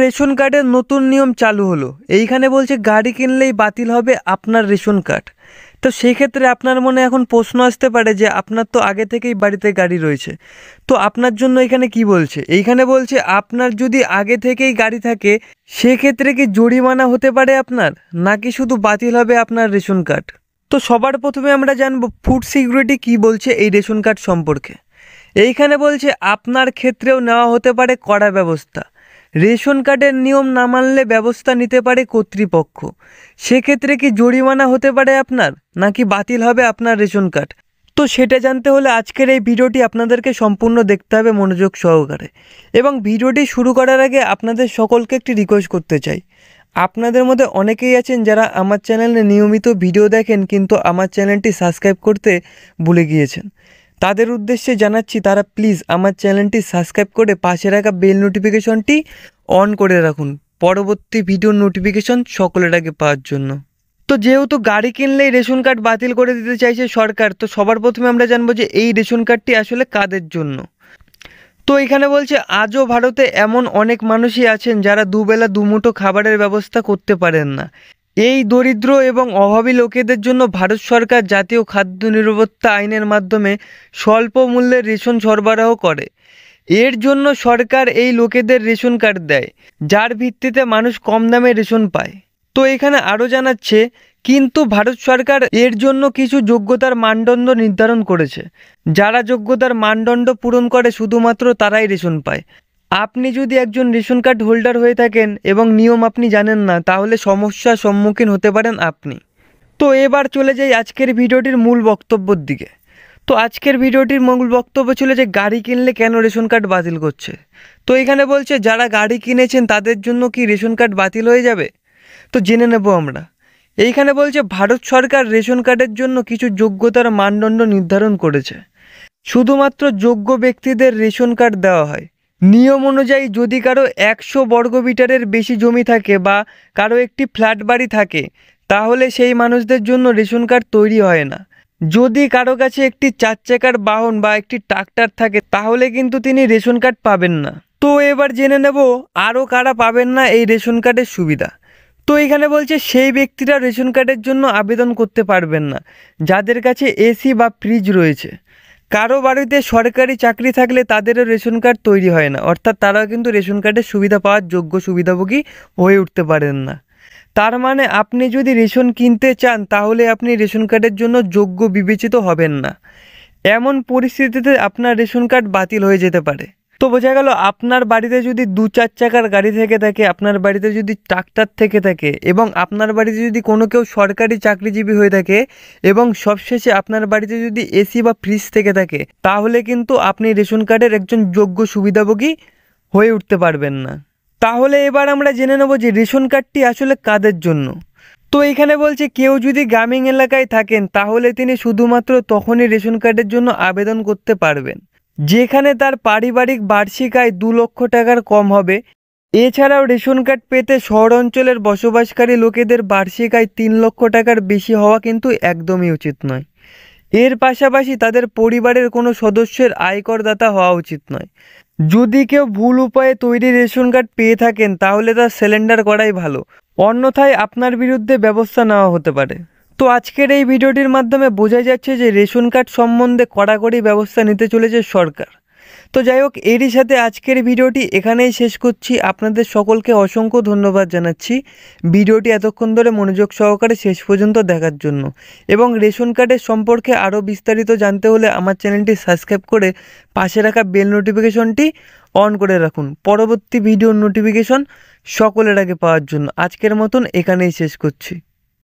Ration কার্ডের নতুন নিয়ম চালু হলো। এইখানে বলছে গাড়ি কিনলেই বাতিল হবে আপনার রেশন কার্ড। তো সেই ক্ষেত্রে আপনার মনে এখন প্রশ্ন আসতে পারে যে আপনার তো আগে থেকেই বাড়িতে গাড়ি রয়েছে, তো আপনার জন্য এখানে কি বলছে? এইখানে বলছে আপনার যদি আগে থেকেই গাড়ি থাকে সেক্ষেত্রে কি জরিমানা হতে পারে আপনার, নাকি শুধু বাতিল হবে আপনার রেশন কার্ড। তো সবার প্রথমে আমরা জানবো ফুড সিকিউরিটি কি বলছে এই রেশন কার্ড সম্পর্কে। এইখানে বলছে আপনার ক্ষেত্রেও নেওয়া হতে পারে কড়া ব্যবস্থা। রেশন কার্ডের নিয়ম না মানলে ব্যবস্থা নিতে পারে কর্তৃপক্ষ। সেক্ষেত্রে কি জরিমানা হতে পারে আপনার, নাকি বাতিল হবে আপনার রেশন কার্ড। তো সেটা জানতে হলে আজকের এই ভিডিওটি আপনাদেরকে সম্পূর্ণ দেখতে হবে মনোযোগ সহকারে। এবং ভিডিওটি শুরু করার আগে আপনাদের সকলকে একটি রিকোয়েস্ট করতে চাই। আপনাদের মধ্যে অনেকেই আছেন যারা আমার চ্যানেলে নিয়মিত ভিডিও দেখেন কিন্তু আমার চ্যানেলটি সাবস্ক্রাইব করতে ভুলে গিয়েছেন। তাদের উদ্দেশ্যে জানাচ্ছি তারা প্লিজ আমার চ্যানেলটি সাবস্ক্রাইব করে পাশে রাখা বেল নোটিফিকেশনটি অন করে রাখুন পরবর্তী ভিডিওর নোটিফিকেশন সকলের আগে পাওয়ার জন্য। তো যেহেতু গাড়ি কিনলেই রেশন কার্ড বাতিল করে দিতে চাইছে সরকার, তো সবার প্রথমে আমরা জানবো যে এই রেশন কার্ডটি আসলে কাদের জন্য। তো এখানে বলছে আজও ভারতে এমন অনেক মানুষই আছেন যারা দুবেলা দুমুঠো খাবারের ব্যবস্থা করতে পারেন না। এই দরিদ্র এবং অভাবী লোকেদের জন্য ভারত সরকার জাতীয় খাদ্য নিরাপত্তা আইনের মাধ্যমে স্বল্প মূল্যের রেশন সরবরাহ করে। এর জন্য সরকার এই লোকেদের রেশন কার্ড দেয়, যার ভিত্তিতে মানুষ কম দামে রেশন পায়। তো এখানে আরও জানাচ্ছে কিন্তু ভারত সরকার এর জন্য কিছু যোগ্যতার মানদণ্ড নির্ধারণ করেছে। যারা যোগ্যতার মানদণ্ড পূরণ করে শুধুমাত্র তারাই রেশন পায়। আপনি যদি একজন রেশন কার্ড হোল্ডার হয়ে থাকেন এবং নিয়ম আপনি জানেন না, তাহলে সমস্যার সম্মুখীন হতে পারেন আপনি। তো এবার চলে যাই আজকের ভিডিওটির মূল বক্তব্যের দিকে। তো আজকের ভিডিওটির মূল বক্তব্য ছিল যে গাড়ি কিনলে কেন রেশন কার্ড বাতিল করছে। তো এখানে বলছে যারা গাড়ি কিনেছেন তাদের জন্য কি রেশন কার্ড বাতিল হয়ে যাবে, তো জেনে নেব আমরা। এইখানে বলছে ভারত সরকার রেশন কার্ডের জন্য কিছু যোগ্যতার মানদণ্ড নির্ধারণ করেছে। শুধুমাত্র যোগ্য ব্যক্তিদের রেশন কার্ড দেওয়া হয়। নিয়ম অনুযায়ী যদি কারো 100 বর্গমিটারের বেশি জমি থাকে বা কারো একটি ফ্ল্যাট বাড়ি থাকে তাহলে সেই মানুষদের জন্য রেশন কার্ড তৈরি হয় না। যদি কারো কাছে একটি 4 চাকার বাহন বা একটি ট্রাক্টর থাকে তাহলে কিন্তু তিনি রেশন কার্ড পাবেন না। তো এবার জেনে নেব আরও কারা পাবেন না এই রেশন কার্ডের সুবিধা। তো এখানে বলছে সেই ব্যক্তিরা রেশন কার্ডের জন্য আবেদন করতে পারবেন না যাদের কাছে এসি বা ফ্রিজ রয়েছে। কারো বাড়িতে সরকারি চাকরি থাকলে তাদেরও রেশন কার্ড তৈরি হয় না, অর্থাৎ তারাও কিন্তু রেশন কার্ডের সুবিধা পাওয়ার যোগ্য সুবিধাভোগী হয়ে উঠতে পারেন না। তার মানে আপনি যদি রেশন কিনতে চান তাহলে আপনি রেশন কার্ডের জন্য যোগ্য বিবেচিত হবেন না। এমন পরিস্থিতিতে আপনার রেশন কার্ড বাতিল হয়ে যেতে পারে। তো বোঝা গেল আপনার বাড়িতে যদি 2-4 চাকার গাড়ি থেকে থাকে, আপনার বাড়িতে যদি ট্রাক্টর থেকে থাকে এবং আপনার বাড়িতে যদি কোনো কেউ সরকারি চাকরিজীবী হয়ে থাকে এবং সবশেষে আপনার বাড়িতে যদি এসি বা ফ্রিজ থেকে থাকে তাহলে কিন্তু আপনি রেশন কার্ডের একজন যোগ্য সুবিধাভোগী হয়ে উঠতে পারবেন না। তাহলে এবার আমরা জেনে নেব যে রেশন কার্ডটি আসলে কাদের জন্য। তো এখানে বলছে কেউ যদি গ্রামীণ এলাকায় থাকেন তাহলে তিনি শুধুমাত্র তখনই রেশন কার্ডের জন্য আবেদন করতে পারবেন যেখানে তার পারিবারিক বার্ষিক আয় 2 লক্ষ টাকার কম হবে। এছাড়াও রেশন কার্ড পেতে শহর অঞ্চলের বসবাসকারী লোকেদের বার্ষিক আয় 3 লক্ষ টাকার বেশি হওয়া কিন্তু একদমই উচিত নয়। এর পাশাপাশি তাদের পরিবারের কোনো সদস্যের আয়করদাতা হওয়া উচিত নয়। যদি কেউ ভুল উপায়ে তৈরি রেশন কার্ড পেয়ে থাকেন তাহলে তা সিলিন্ডার করাই ভালো, অন্যথায় আপনার বিরুদ্ধে ব্যবস্থা নেওয়া হতে পারে। তো আজকের এই ভিডিওটির মাধ্যমে বোঝা যাচ্ছে যে রেশন কার্ড সম্বন্ধে কড়াকড়ি ব্যবস্থা নিতে চলেছে সরকার। তো যাই হোক, এরই সাথে আজকের ভিডিওটি এখানেই শেষ করছি। আপনাদের সকলকে অসংখ্য ধন্যবাদ জানাচ্ছি ভিডিওটি এতক্ষণ ধরে মনোযোগ সহকারে শেষ পর্যন্ত দেখার জন্য। এবং রেশন কার্ডের সম্পর্কে আরও বিস্তারিত জানতে হলে আমার চ্যানেলটি সাবস্ক্রাইব করে পাশে রাখা বেল নোটিফিকেশনটি অন করে রাখুন পরবর্তী ভিডিওর নোটিফিকেশন সকলের আগে পাওয়ার জন্য। আজকের মতন এখানেই শেষ করছি।